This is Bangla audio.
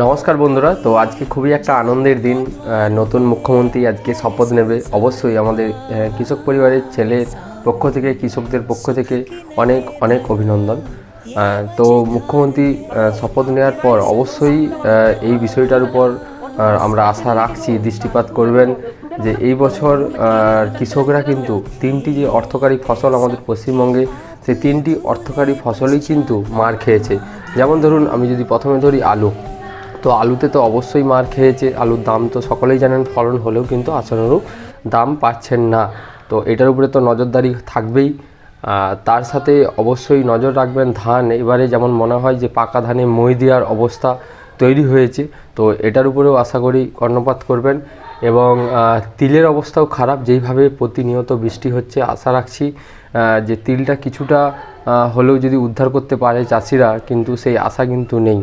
নমস্কার বন্ধুরা, তো আজকে খুবই একটা আনন্দের দিন। নতুন মুখ্যমন্ত্রী আজকে শপথ নেবে। অবশ্যই আমাদের কৃষক পরিবারের ছেলের পক্ষ থেকে, কৃষকদের পক্ষ থেকে অনেক অনেক অভিনন্দন। তো মুখ্যমন্ত্রী শপথ নেওয়ার পর অবশ্যই এই বিষয়টার উপর আমরা আশা রাখছি দৃষ্টিপাত করবেন যে এই বছর কৃষকরা কিন্তু তিনটি যে অর্থকারী ফসল আমাদের পশ্চিমবঙ্গে, সেই তিনটি অর্থকারী ফসলই কিন্তু মার খেয়েছে। যেমন ধরুন, আমি যদি প্রথমে ধরি আলু, তো আলুতে তো অবশ্যই মার খেয়েছে। আলুর দাম তো সকলেই জানেন, ফলন হলেও কিন্তু আশানুরূপ দাম পাচ্ছেন না। তো এটার উপরে তো নজরদারি থাকবেই। তার সাথে অবশ্যই নজর রাখবেন ধান। এবারে যেমন মনে হয় যে পাকা ধানে মই দেওয়ার অবস্থা তৈরি হয়েছে, তো এটার উপরেও আশা করি কর্ণপাত করবেন। এবং তিলের অবস্থাও খারাপ, যেইভাবে প্রতিনিয়ত বৃষ্টি হচ্ছে, আশা রাখছি যে তিলটা কিছুটা হলেও যদি উদ্ধার করতে পারে চাষিরা, কিন্তু সেই আশা কিন্তু নেই।